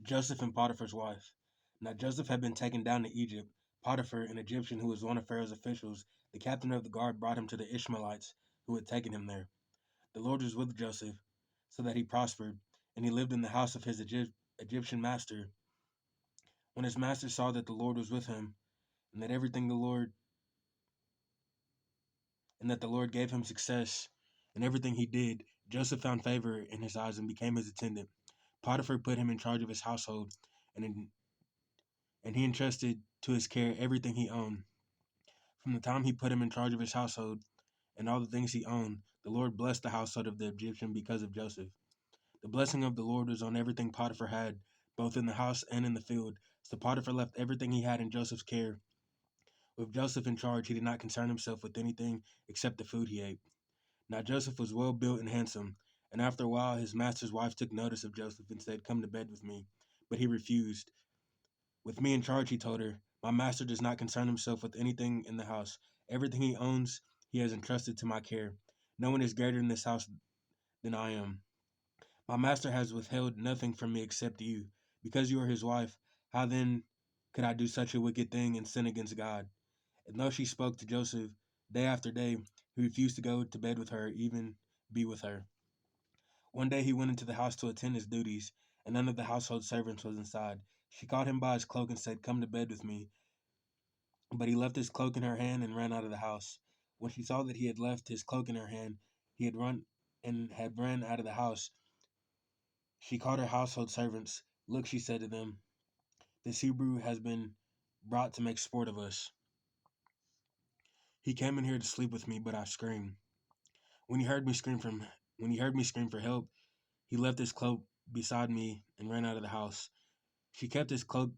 Joseph and Potiphar's wife. Now Joseph had been taken down to Egypt. Potiphar, an Egyptian who was one of Pharaoh's officials, the captain of the guard, brought him to the Ishmaelites who had taken him there. The Lord was with Joseph, so that he prospered, and he lived in the house of his Egyptian master. When his master saw that the Lord was with him, and that everything the Lord and that the Lord gave him success in everything he did, Joseph found favor in his eyes and became his attendant. Potiphar put him in charge of his household, and and he entrusted to his care everything he owned. From the time he put him in charge of his household and all the things he owned, the Lord blessed the household of the Egyptian because of Joseph. The blessing of the Lord was on everything Potiphar had, both in the house and in the field. So Potiphar left everything he had in Joseph's care. With Joseph in charge, he did not concern himself with anything except the food he ate. Now Joseph was well built and handsome, and after a while his master's wife took notice of Joseph and said, "Come to bed with me." But he refused. "With me in charge," he told her, "my master does not concern himself with anything in the house. Everything he owns he has entrusted to my care. No one is greater in this house than I am. My master has withheld nothing from me except you. Because you are his wife, how then could I do such a wicked thing and sin against God?" And though she spoke to Joseph day after day, he refused to go to bed with her, even be with her. One day he went into the house to attend his duties, and none of the household servants was inside. She caught him by his cloak and said, "Come to bed with me." But he left his cloak in her hand and ran out of the house. When she saw that he had left his cloak in her hand, he had ran out of the house. She called her household servants. "Look," she said to them, "this Hebrew has been brought to make sport of us. He came in here to sleep with me, but I screamed. When he heard me scream from when he heard me scream for help, he left his cloak beside me and ran out of the house." She kept his cloak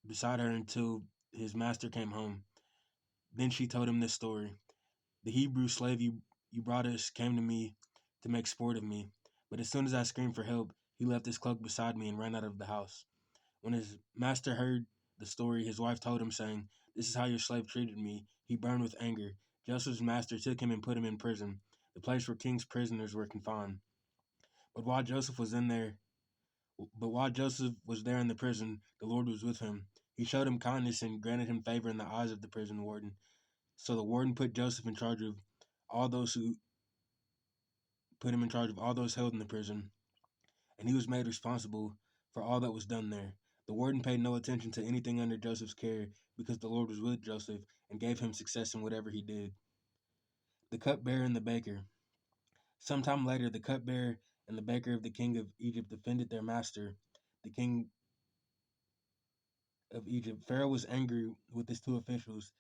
beside her until his master came home. Then she told him this story. "The Hebrew slave you brought us came to me to make sport of me, but as soon as I screamed for help, he left his cloak beside me and ran out of the house." When his master heard the story, his wife told him, saying, "This is how your slave treated me." He burned with anger. Joseph's master took him and put him in prison, the place where king's prisoners were confined. But while Joseph was in there, but while Joseph was there in the prison, the Lord was with him. He showed him kindness and granted him favor in the eyes of the prison warden. So the warden put Joseph in charge of all those who put him in charge of all those held in the prison, and he was made responsible for all that was done there. The warden paid no attention to anything under Joseph's care because the Lord was with Joseph and gave him success in whatever he did. The cupbearer and the baker. Sometime later, the cupbearer and the baker of the king of Egypt defended their master, the king of Egypt. Pharaoh was angry with his two officials,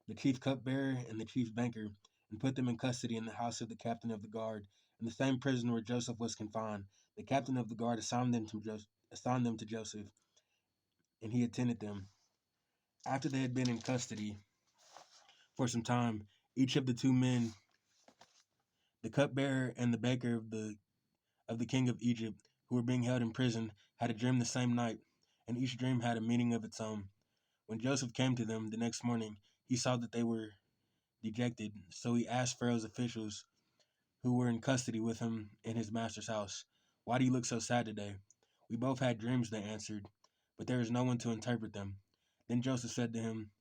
the chief cupbearer and the chief banker, and put them in custody in the house of the captain of the guard, in the same prison where Joseph was confined. The captain of the guard assigned them to Joseph, and he attended them. After they had been in custody for some time, each of the two men, the cupbearer and the baker of the king of Egypt, who were being held in prison, had a dream the same night, and each dream had a meaning of its own. When Joseph came to them the next morning, he saw that they were dejected, so he asked Pharaoh's officials who were in custody with him in his master's house, "Why do you look so sad today?" "We both had dreams," they answered, "but there is no one to interpret them." Then Joseph said to him,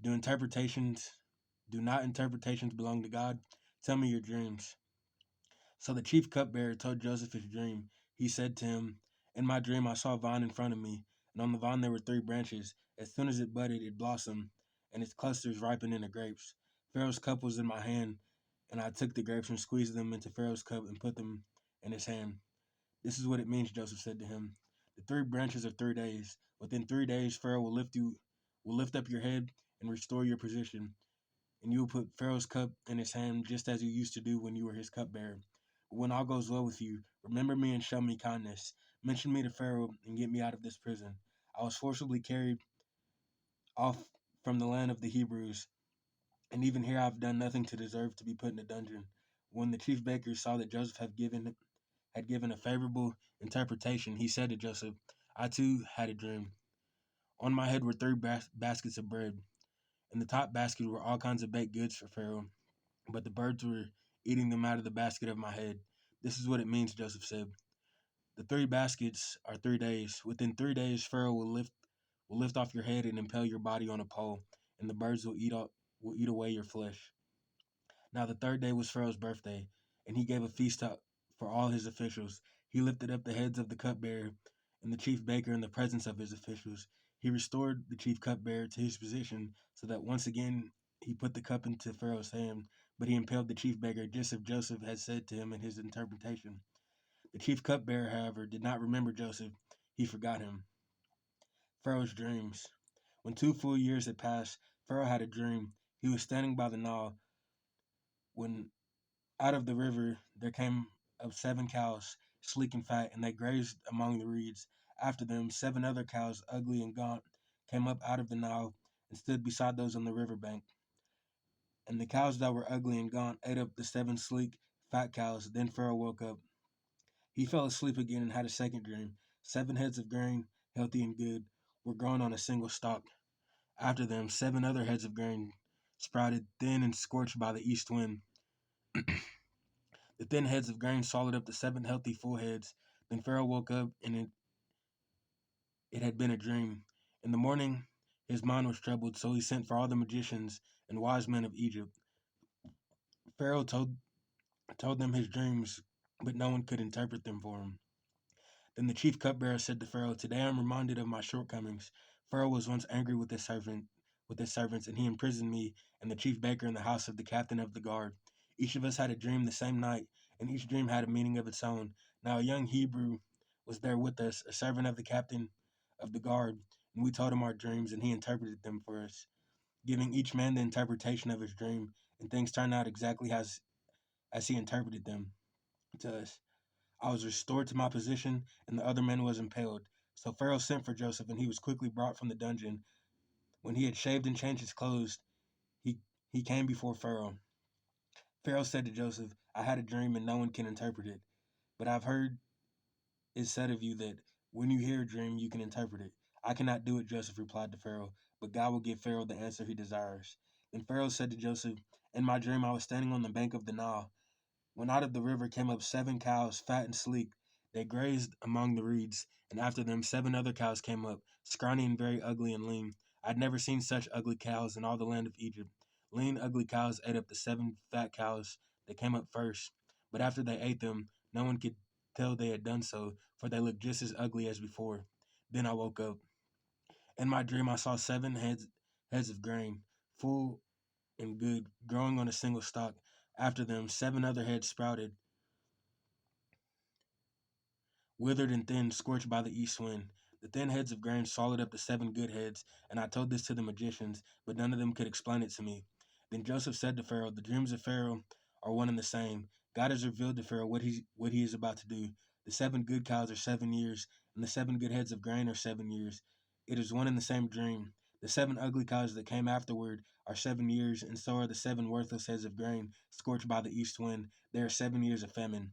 Do interpretations do not interpretations belong to God? Tell me your dreams." So the chief cupbearer told Joseph his dream. He said to him, "In my dream I saw a vine in front of me, and on the vine there were three branches. As soon as it budded, it blossomed, and its clusters ripened into grapes. Pharaoh's cup was in my hand, and I took the grapes and squeezed them into Pharaoh's cup and put them in his hand." "This is what it means," Joseph said to him. "The three branches are 3 days. Within 3 days Pharaoh will lift up your head and restore your position, and you will put Pharaoh's cup in his hand just as you used to do when you were his cupbearer. But when all goes well with you, remember me and show me kindness. Mention me to Pharaoh and get me out of this prison. I was forcibly carried off from the land of the Hebrews, and even here I have done nothing to deserve to be put in a dungeon." When the chief baker saw that Joseph had given a favorable interpretation, he said to Joseph, "I too had a dream. On my head were three baskets of bread. In the top basket were all kinds of baked goods for Pharaoh, but the birds were eating them out of the basket of my head." "This is what it means," Joseph said. The 3 baskets are 3 days. Within 3 days, Pharaoh will lift off your head and impale your body on a pole, and the birds will eat away your flesh. Now the third day was Pharaoh's birthday, and he gave a feast for all his officials. He lifted up the heads of the cupbearer and the chief baker in the presence of his officials. He restored the chief cupbearer to his position, so that once again he put the cup into Pharaoh's hand, but he impaled the chief baker just as Joseph had said to him in his interpretation. The chief cupbearer, however, did not remember Joseph. He forgot him. Pharaoh's dreams. When 2 full years had passed, Pharaoh had a dream. He was standing by the Nile when out of the river there came up 7 cows, sleek and fat, and they grazed among the reeds. After them, 7 other cows, ugly and gaunt, came up out of the Nile and stood beside those on the river bank. And the cows that were ugly and gaunt ate up the 7 sleek, fat cows. Then Pharaoh woke up. He fell asleep again and had a second dream. 7 heads of grain, healthy and good, were growing on a single stalk. After them, 7 other heads of grain sprouted, thin and scorched by the east wind. The thin heads of grain swallowed up the 7 healthy full heads. Then Pharaoh woke up, and it had been a dream. In the morning, his mind was troubled, so he sent for all the magicians and wise men of Egypt. Pharaoh told them his dreams, but no one could interpret them for him. Then the chief cupbearer said to Pharaoh, "Today I am reminded of my shortcomings. Pharaoh was once angry with his servants, and he imprisoned me and the chief baker in the house of the captain of the guard. Each of us had a dream the same night, and each dream had a meaning of its own. Now a young Hebrew was there with us, a servant of the captain of the guard, and we told him our dreams, and he interpreted them for us, giving each man the interpretation of his dream, and things turned out exactly as he interpreted them to us. I was restored to my position, and the other man was impaled. So Pharaoh sent for Joseph, and he was quickly brought from the dungeon. When he had shaved and changed his clothes, he, he came before Pharaoh. Pharaoh said to Joseph, "I had a dream, and no one can interpret it. But I've heard it said of you that when you hear a dream, you can interpret it." "I cannot do it," Joseph replied to Pharaoh, "but God will give Pharaoh the answer he desires." Then Pharaoh said to Joseph, "In my dream, I was standing on the bank of the Nile, when out of the river came up 7 cows, fat and sleek. They grazed among the reeds, and after them 7 other cows came up, scrawny and very ugly and lean. I had never seen such ugly cows in all the land of Egypt. Lean, ugly cows ate up the 7 fat cows that came up first, but after they ate them, no one could tell they had done so, for they looked just as ugly as before. Then I woke up. In my dream, I saw 7 heads of grain, full and good, growing on a single stalk. After them, 7 other heads sprouted, withered and thin, scorched by the east wind. The thin heads of grain swallowed up the 7 good heads, and I told this to the magicians, but none of them could explain it to me. Then Joseph said to Pharaoh, "The dreams of Pharaoh are one and the same. God has revealed to Pharaoh what he is about to do. The 7 good cows are 7 years, and the 7 good heads of grain are 7 years. It is one and the same dream. The 7 ugly cows that came afterward are 7 years, and so are the 7 worthless heads of grain, scorched by the east wind. They are 7 years of famine.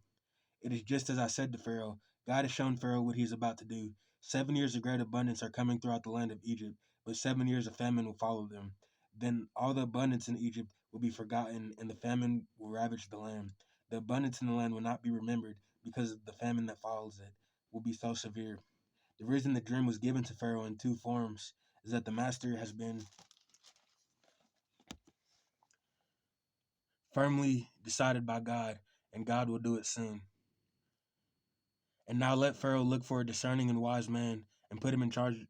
It is just as I said to Pharaoh. God has shown Pharaoh what he is about to do. 7 years of great abundance are coming throughout the land of Egypt, but 7 years of famine will follow them. Then all the abundance in Egypt will be forgotten, and the famine will ravage the land. The abundance in the land will not be remembered, because the famine that follows it will be so severe." The reason the dream was given to Pharaoh in 2 forms is that the master has been firmly decided by God, and God will do it soon. And now let Pharaoh look for a discerning and wise man and put him in charge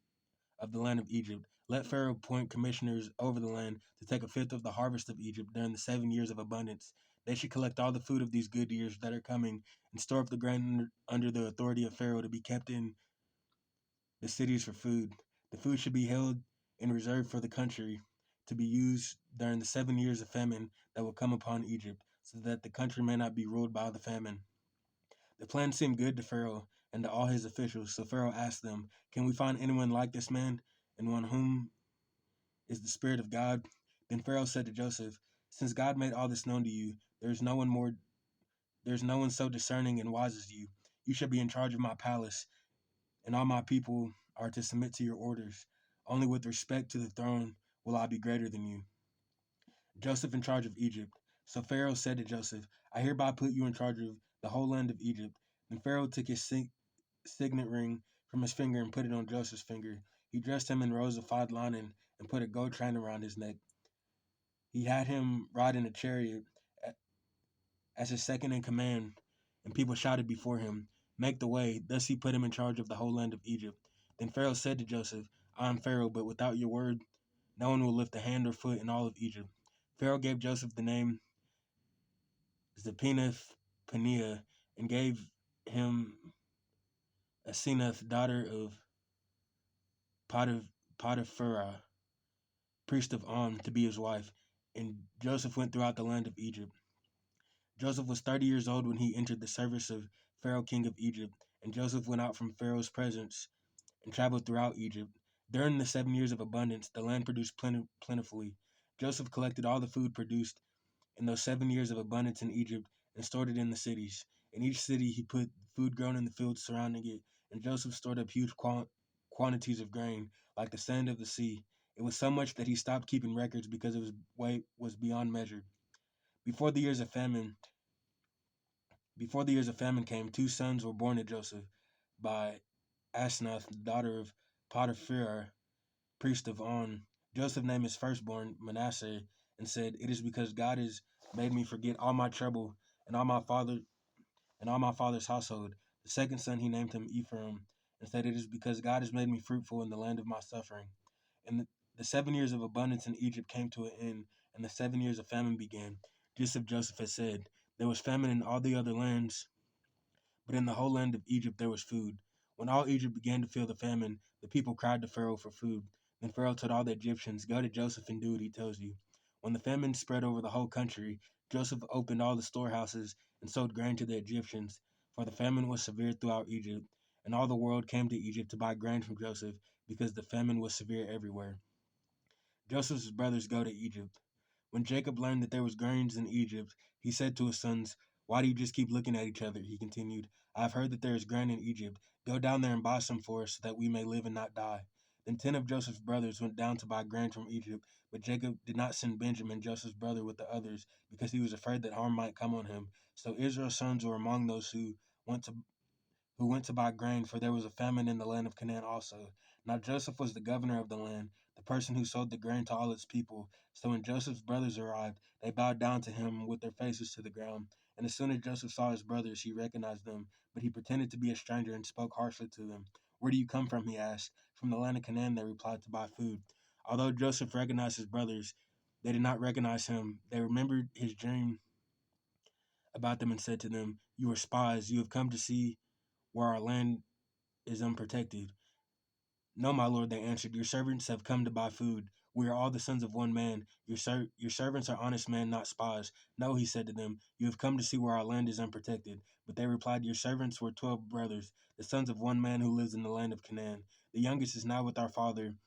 of the land of Egypt. Let Pharaoh appoint commissioners over the land to take a fifth of the harvest of Egypt during the 7 years of abundance. They should collect all the food of these good years that are coming and store up the grain under the authority of Pharaoh to be kept in the cities for food. The food should be held in reserve for the country to be used during the 7 years of famine that will come upon Egypt, so that the country may not be ruled by the famine. The plan seemed good to Pharaoh and to all his officials, so Pharaoh asked them, "Can we find anyone like this man, and one whom is the Spirit of God?" Then Pharaoh said to Joseph, "Since God made all this known to you, there is no one so discerning and wise as you. You shall be in charge of my palace, and all my people are to submit to your orders. Only with respect to the throne will I be greater than you." Joseph in charge of Egypt. So Pharaoh said to Joseph, "I hereby put you in charge of the whole land of Egypt." Then Pharaoh took his signet ring from his finger and put it on Joseph's finger. He dressed him in rows of fine linen and put a gold chain around his neck. He had him ride in a chariot as his second in command, and people shouted before him, "Make the way." Thus he put him in charge of the whole land of Egypt. Then Pharaoh said to Joseph, "I am Pharaoh, but without your word, no one will lift a hand or foot in all of Egypt." Pharaoh gave Joseph the name Zephineth Paneah and gave him Asenath, daughter of Potipharah, priest of On, to be his wife. And Joseph went throughout the land of Egypt. Joseph was 30 years old when he entered the service of Pharaoh, king of Egypt, and Joseph went out from Pharaoh's presence and traveled throughout Egypt. During the 7 years of abundance, the land produced plentifully. Joseph collected all the food produced in those 7 years of abundance in Egypt and stored it in the cities. In each city, he put food grown in the fields surrounding it, and Joseph stored up huge quantities of grain, like the sand of the sea. It was so much that he stopped keeping records because its weight was beyond measure. Before the years of famine, Before the years of famine came, two sons were born to Joseph by Asenath, the daughter of Potipharah, priest of On. Joseph named his firstborn Manasseh and said, "It is because God has made me forget all my trouble and all my father's household." The second son he named him Ephraim and said, "It is because God has made me fruitful in the land of my suffering." And the 7 years of abundance in Egypt came to an end, and the 7 years of famine began, just as Joseph had said. There was famine in all the other lands, but in the whole land of Egypt there was food. When all Egypt began to feel the famine, the people cried to Pharaoh for food. Then Pharaoh told all the Egyptians, "Go to Joseph and do what he tells you." When the famine spread over the whole country, Joseph opened all the storehouses and sold grain to the Egyptians, for the famine was severe throughout Egypt, and all the world came to Egypt to buy grain from Joseph, because the famine was severe everywhere. Joseph's brothers go to Egypt. When Jacob learned that there was grains in Egypt, he said to his sons, "Why do you just keep looking at each other?" He continued, "I have heard that there is grain in Egypt. Go down there and buy some for us so that we may live and not die." Then 10 of Joseph's brothers went down to buy grain from Egypt, but Jacob did not send Benjamin, Joseph's brother, with the others because he was afraid that harm might come on him. So Israel's sons were among those went to who went to buy grain, for there was a famine in the land of Canaan also. Now Joseph was the governor of the land, the person who sold the grain to all its people. So when Joseph's brothers arrived, they bowed down to him with their faces to the ground. And as soon as Joseph saw his brothers, he recognized them, but he pretended to be a stranger and spoke harshly to them. "Where do you come from?" he asked. "From the land of Canaan," they replied, "to buy food." Although Joseph recognized his brothers, they did not recognize him. They remembered his dream about them and said to them, "You are spies. You have come to see where our land is unprotected." "No, my lord," they answered. "Your servants have come to buy food. We are all the sons of one man. Your servants are honest men, not spies." "No," he said to them, "you have come to see where our land is unprotected." But they replied, "Your servants were 12 brothers, the sons of one man who lives in the land of Canaan. The youngest is now with our father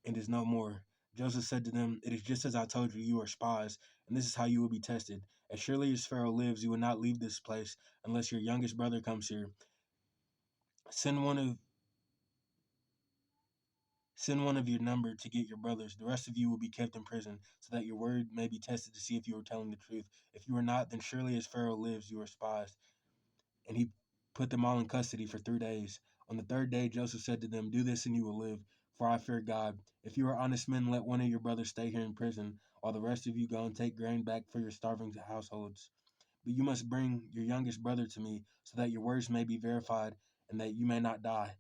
and is no more." Joseph said to them, "It is just as I told you, you are spies, and this is how you will be tested. As surely as Pharaoh lives, you will not leave this place unless your youngest brother comes here. Send one of Send one of your number to get your brothers. The rest of you will be kept in prison, so that your word may be tested to see if you are telling the truth. If you are not, then surely as Pharaoh lives, you are spies." And he put them all in custody for 3 days. On the third day, Joseph said to them, "Do this and you will live, for I fear God. If you are honest men, let one of your brothers stay here in prison, while the rest of you go and take grain back for your starving households. But you must bring your youngest brother to me, so that your words may be verified and that you may not die."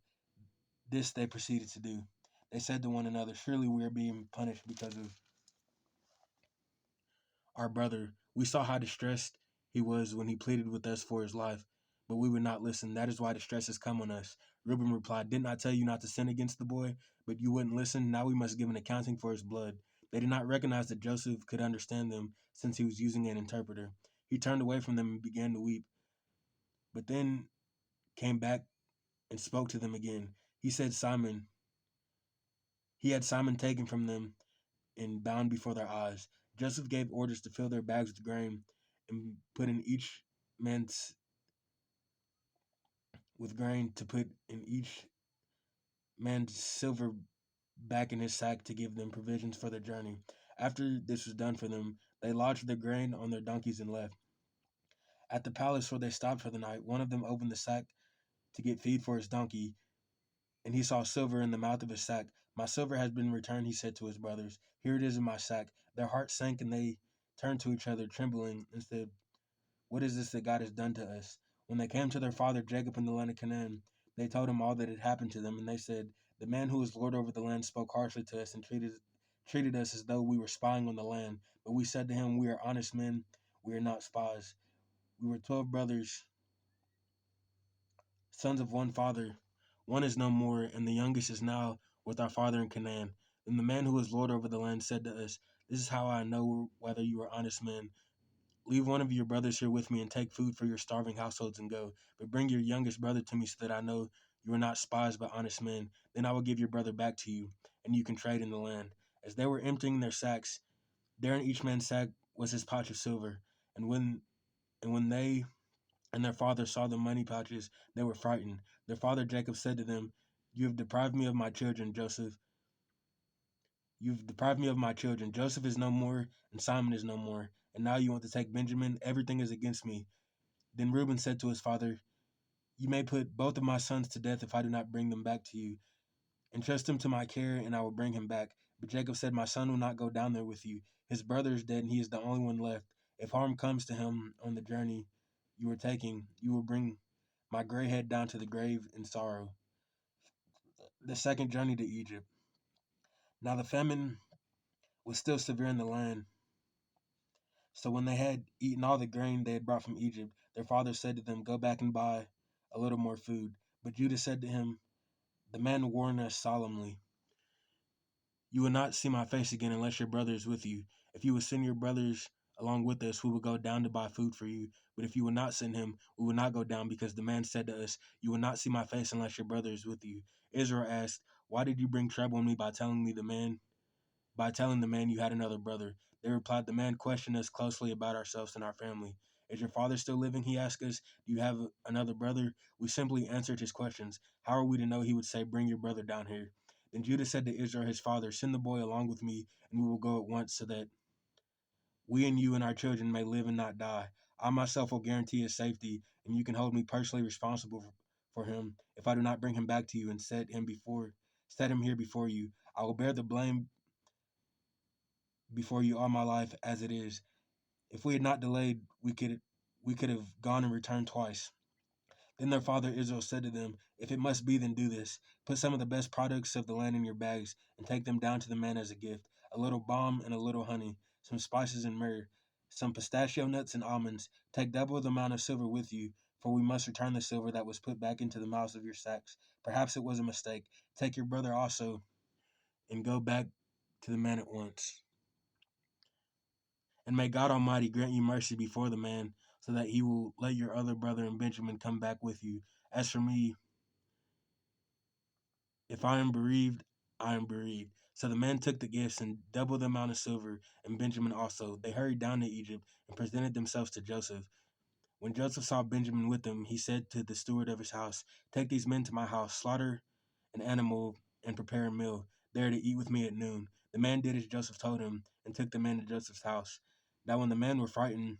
This they proceeded to do. They said to one another, "Surely we are being punished because of our brother. We saw how distressed he was when he pleaded with us for his life, but we would not listen. That is why distress has come on us." Reuben replied, "Didn't I tell you not to sin against the boy? But you wouldn't listen. Now we must give an accounting for his blood." They did not recognize that Joseph could understand them, since he was using an interpreter. He turned away from them and began to weep, but then came back and spoke to them again. He had Simon taken from them and bound before their eyes. Joseph gave orders to fill their bags with grain and put in each man's with grain to put in each man's silver back in his sack to give them provisions for their journey. After this was done for them, they lodged their grain on their donkeys and left. At the palace where they stopped for the night, one of them opened the sack to get feed for his donkey, and he saw silver in the mouth of his sack. My silver has been returned, he said to his brothers. Here it is in my sack. Their hearts sank, and they turned to each other, trembling, and said, what is this that God has done to us? When they came to their father Jacob in the land of Canaan, they told him all that had happened to them, and they said, the man who is Lord over the land spoke harshly to us and treated us as though we were spying on the land. But we said to him, we are honest men, we are not spies. We were 12 brothers, sons of one father. One is no more, and the youngest is now with our father in Canaan. Then the man who is Lord over the land said to us, this is how I know whether you are honest men. Leave one of your brothers here with me and take food for your starving households and go. But bring your youngest brother to me so that I know you are not spies but honest men. Then I will give your brother back to you, and you can trade in the land. As they were emptying their sacks, there in each man's sack was his pouch of silver. And when they and their father saw the money pouches, they were frightened. Their father Jacob said to them, You have deprived me of my children, Joseph. You've deprived me of my children. Joseph is no more, and Simon is no more. And now you want to take Benjamin? Everything is against me. Then Reuben said to his father, You may put both of my sons to death if I do not bring them back to you. Entrust him to my care, and I will bring him back. But Jacob said, My son will not go down there with you. His brother is dead, and he is the only one left. If harm comes to him on the journey you are taking, you will bring my gray head down to the grave in sorrow. The second journey to Egypt. Now the famine was still severe in the land. So when they had eaten all the grain they had brought from Egypt, their father said to them, Go back and buy a little more food. But Judah said to him, The man warned us solemnly, You will not see my face again unless your brother is with you. If you will send your brothers along with us, we will go down to buy food for you. But if you will not send him, we will not go down, because the man said to us, You will not see my face unless your brother is with you. Israel asked, Why did you bring trouble on me by telling the man you had another brother? They replied, The man questioned us closely about ourselves and our family. Is your father still living? He asked us. Do you have another brother? We simply answered his questions. How are we to know he would say, Bring your brother down here? Then Judah said to Israel his father, Send the boy along with me, and we will go at once, so that we and you and our children may live and not die. I myself will guarantee his safety, and you can hold me personally responsible for him if I do not bring him back to you and set him here before you. I will bear the blame before you all my life as it is. If we had not delayed, we could have gone and returned twice. Then their father Israel said to them, If it must be, then do this. Put some of the best products of the land in your bags, and take them down to the man as a gift, a little balm and a little honey, some spices and myrrh, some pistachio nuts and almonds. Take double the amount of silver with you, for we must return the silver that was put back into the mouths of your sacks. Perhaps it was a mistake. Take your brother also, and go back to the man at once. And may God Almighty grant you mercy before the man, so that he will let your other brother and Benjamin come back with you. As for me, if I am bereaved, I am bereaved. So the man took the gifts and double the amount of silver, and Benjamin also. They hurried down to Egypt and presented themselves to Joseph. When Joseph saw Benjamin with them, he said to the steward of his house, Take these men to my house, slaughter an animal, and prepare a meal. They are to eat with me at noon. The man did as Joseph told him, and took the men to Joseph's house. Now when the men were frightened,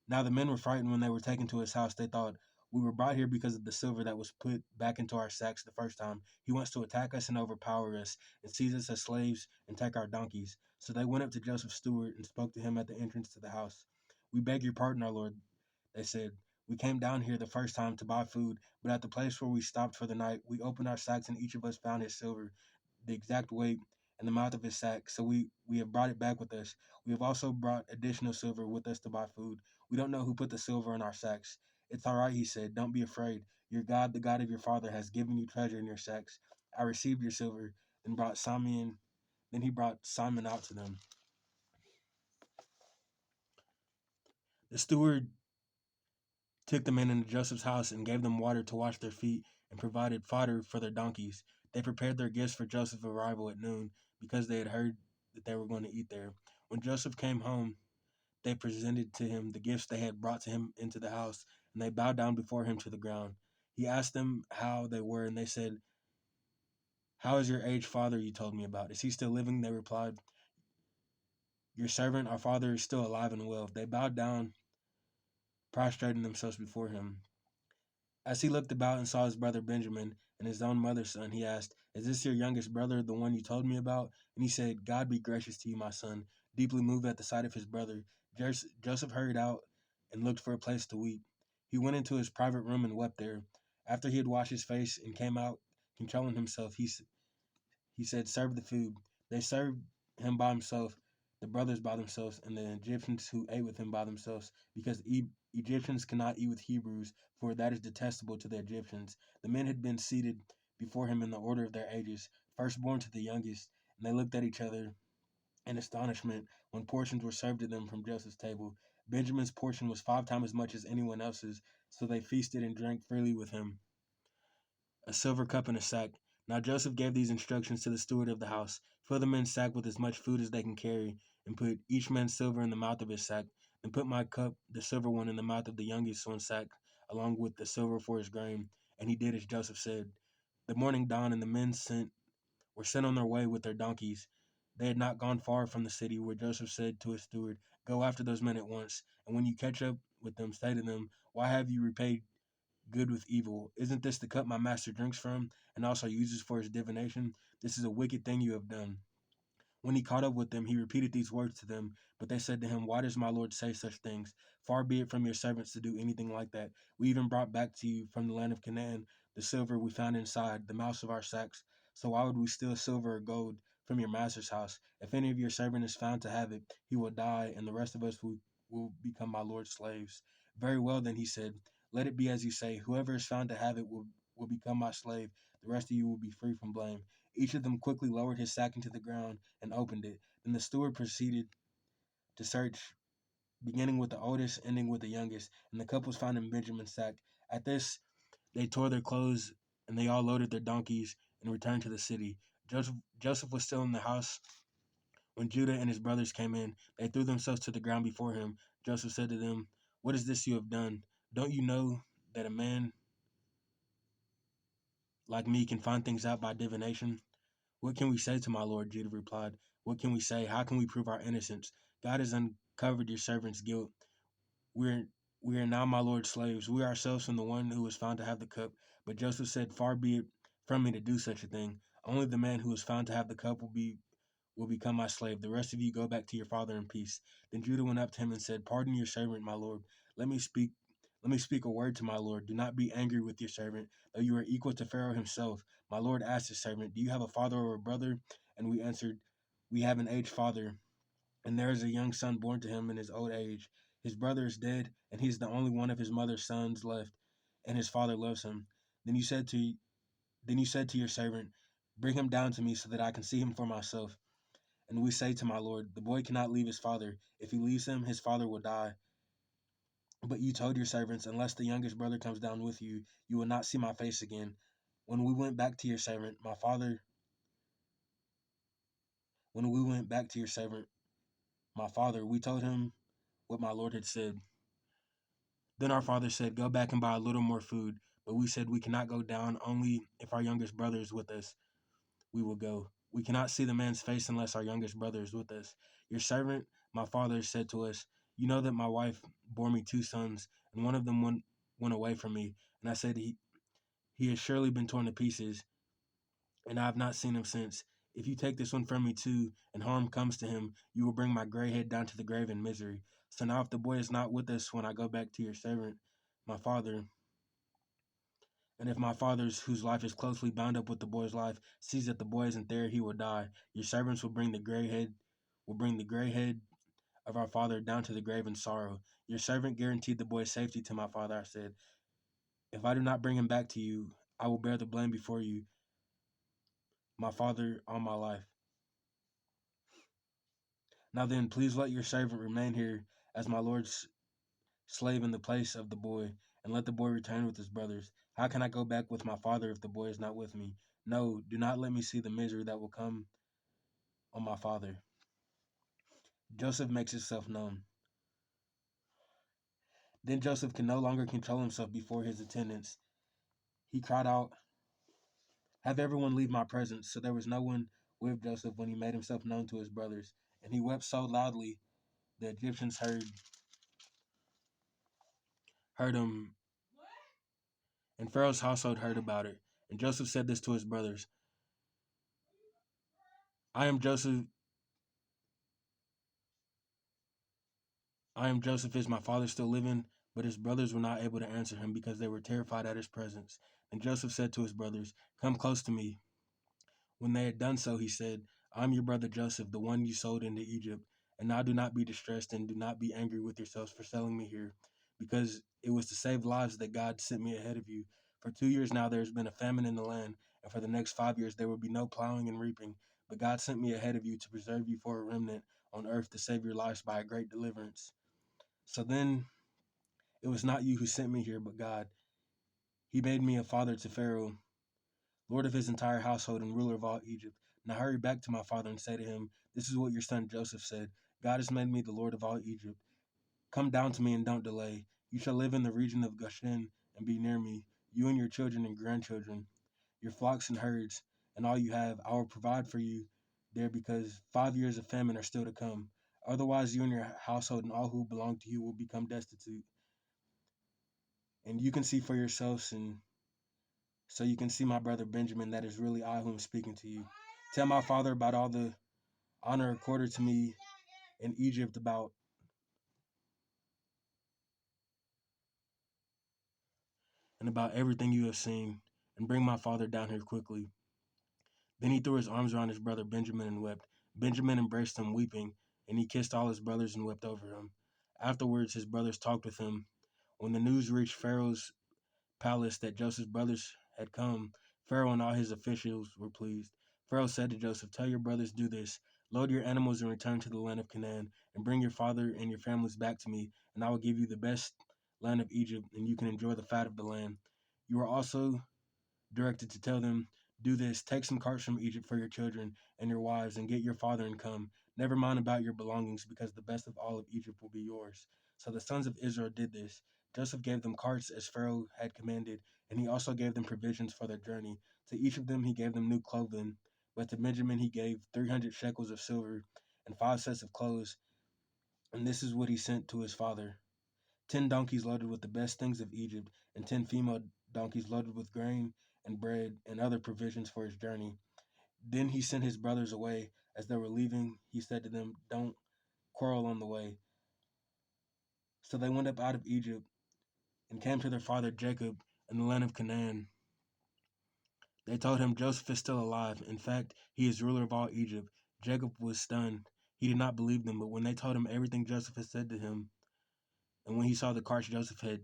Now the men were frightened when they were taken to his house. They thought, We were brought here because of the silver that was put back into our sacks the first time. He wants to attack us and overpower us, and seize us as slaves and take our donkeys. So they went up to Joseph's steward and spoke to him at the entrance to the house. We beg your pardon, our lord, they said. We came down here the first time to buy food, but at the place where we stopped for the night, we opened our sacks, and each of us found his silver, the exact weight, in the mouth of his sack. So we have brought it back with us. We have also brought additional silver with us to buy food. We don't know who put the silver in our sacks. It's all right, he said. Don't be afraid. Your God, the God of your father, has given you treasure in your sacks. I received your silver, then brought Simon. Then he brought Simon out to them. The steward took the men into Joseph's house and gave them water to wash their feet and provided fodder for their donkeys. They prepared their gifts for Joseph's arrival at noon because they had heard that they were going to eat there. When Joseph came home, they presented to him the gifts they had brought to him into the house, and they bowed down before him to the ground. He asked them how they were, and they said, How is your aged father you told me about? Is he still living? They replied, Your servant, our father, is still alive and well. They bowed down, prostrating themselves before him. As he looked about and saw his brother Benjamin and his own mother's son, he asked, "Is this your youngest brother, the one you told me about?" And he said, "God be gracious to you, my son." Deeply moved at the sight of his brother, Joseph hurried out and looked for a place to weep. He went into his private room and wept there. After he had washed his face and came out, controlling himself, he said, "Serve the food." They served him by himself, the brothers by themselves, and the Egyptians who ate with him by themselves, because Egyptians cannot eat with Hebrews, for that is detestable to the Egyptians. The men had been seated before him in the order of their ages, firstborn to the youngest, and they looked at each other in astonishment when portions were served to them from Joseph's table. Benjamin's portion was 5 times as much as anyone else's, so they feasted and drank freely with him. A silver cup and a sack. Now Joseph gave these instructions to the steward of the house: fill the men's sack with as much food as they can carry, and put each man's silver in the mouth of his sack. And put my cup, the silver one, in the mouth of the youngest one's sack, along with the silver for his grain. And he did as Joseph said. The morning dawned, and the men were sent on their way with their donkeys. They had not gone far from the city, where Joseph said to his steward, "Go after those men at once, and when you catch up with them, say to them, 'Why have you repaid good with evil? Isn't this the cup my master drinks from, and also uses for his divination? This is a wicked thing you have done.'" When he caught up with them, he repeated these words to them, but they said to him, "Why does my lord say such things? Far be it from your servants to do anything like that. We even brought back to you from the land of Canaan the silver we found inside the mouths of our sacks. So why would we steal silver or gold from your master's house? If any of your servant is found to have it, he will die, and the rest of us will become my lord's slaves." "Very well, then," he said, "let it be as you say. Whoever is found to have it will become my slave. The rest of you will be free from blame." Each of them quickly lowered his sack into the ground and opened it. Then the steward proceeded to search, beginning with the oldest, ending with the youngest, and the cup was found in Benjamin's sack. At this, they tore their clothes, and they all loaded their donkeys and returned to the city. Joseph was still in the house when Judah and his brothers came in. They threw themselves to the ground before him. Joseph said to them, "What is this you have done? Don't you know that a man like me can find things out by divination?" "What can we say to my lord?" Judah replied. "What can we say? How can we prove our innocence? God has uncovered your servant's guilt. We are, we are now my lord's slaves, we ourselves and the one who was found to have the cup." But Joseph said, "Far be it from me to do such a thing. Only the man who was found to have the cup will become my slave. The rest of you go back to your father in peace." Then Judah went up to him and said, "Pardon your servant, my lord. Let me speak let me speak a word to my lord. Do not be angry with your servant, though you are equal to Pharaoh himself." My lord asked his servant, "Do you have a father or a brother?" And we answered, "We have an aged father, and there is a young son born to him in his old age. His brother is dead, and he is the only one of his mother's sons left, and his father loves him." Then you said to your servant, "Bring him down to me so that I can see him for myself." And we say to my lord, "The boy cannot leave his father. If he leaves him, his father will die." But you told your servants, 'Unless the youngest brother comes down with you, you will not see my face again.' When we went back to your servant, my father, we told him what my lord had said. Then our father said, 'Go back and buy a little more food.' But we said, 'We cannot go down. Only if our youngest brother is with us, we will go. We cannot see the man's face unless our youngest brother is with us.' Your servant, my father, said to us, 'You know that my wife bore me 2 sons, and one of them went away from me.' And I said, 'He has surely been torn to pieces, and I have not seen him since. If you take this one from me too, and harm comes to him, you will bring my gray head down to the grave in misery. So now if the boy is not with us when I go back to your servant, my father, and if my father's, whose life is closely bound up with the boy's life, sees that the boy isn't there, he will die. Your servants will bring the gray head of our father down to the grave in sorrow.' Your servant guaranteed the boy's safety to my father," I said. "If I do not bring him back to you, I will bear the blame before you, my father, all my life. Now then, please let your servant remain here as my lord's slave in the place of the boy, and let the boy return with his brothers. How can I go back with my father if the boy is not with me? No, do not let me see the misery that will come on my father." Joseph makes himself known. Then Joseph can no longer control himself before his attendants. He cried out, "Have everyone leave my presence." So there was no one with Joseph when he made himself known to his brothers. And he wept so loudly the Egyptians heard him, And Pharaoh's household heard about it. And Joseph said this to his brothers: I am Joseph. I am Joseph. Is my father still living? But his brothers were not able to answer him because they were terrified at his presence. And Joseph said to his brothers, Come close to me. When they had done so, he said, I am your brother Joseph, the one you sold into Egypt. And now do not be distressed and do not be angry with yourselves for selling me here, because it was to save lives that God sent me ahead of you. For 2 years now there has been a famine in the land, and for the next 5 years there will be no plowing and reaping. But God sent me ahead of you to preserve you for a remnant on earth to save your lives by a great deliverance. So then it was not you who sent me here, but God. He made me a father to Pharaoh, lord of his entire household and ruler of all Egypt. Now hurry back to my father and say to him, This is what your son Joseph said: God has made me the lord of all Egypt. Come down to me and don't delay. You shall live in the region of Goshen and be near me, you and your children and grandchildren, your flocks and herds, and all you have. I will provide for you there, because 5 years of famine are still to come. Otherwise, you and your household and all who belong to you will become destitute. And you can see for yourselves, and so you can see my brother Benjamin, that is really I who am speaking to you. Tell my father about all the honor accorded to me in Egypt, about everything you have seen, and bring my father down here quickly. Then he threw his arms around his brother Benjamin and wept. Benjamin embraced him, weeping, and he kissed all his brothers and wept over him. Afterwards, his brothers talked with him. When the news reached Pharaoh's palace that Joseph's brothers had come, Pharaoh and all his officials were pleased. Pharaoh said to Joseph, Tell your brothers, do this: load your animals and return to the land of Canaan, and bring your father and your families back to me, and I will give you the best land of Egypt, and you can enjoy the fat of the land. You are also directed to tell them, Do this: take some carts from Egypt for your children and your wives, and get your father and come. Never mind about your belongings, because the best of all of Egypt will be yours. So the sons of Israel did this. Joseph gave them carts as Pharaoh had commanded, and he also gave them provisions for their journey. To each of them he gave them new clothing, but to Benjamin he gave 300 shekels of silver and 5 sets of clothes, and this is what he sent to his father: 10 donkeys loaded with the best things of Egypt, and 10 female donkeys loaded with grain and bread and other provisions for his journey. Then he sent his brothers away. As they were leaving, he said to them, Don't quarrel on the way. So they went up out of Egypt and came to their father Jacob in the land of Canaan. They told him, Joseph is still alive. In fact, he is ruler of all Egypt. Jacob was stunned. He did not believe them, but when they told him everything Joseph had said to him, and when he saw the carts Joseph had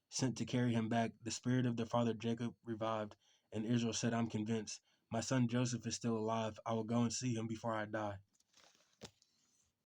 sent to carry him back, the spirit of their father Jacob revived, and Israel said, I'm convinced. My son Joseph is still alive. I will go and see him before I die.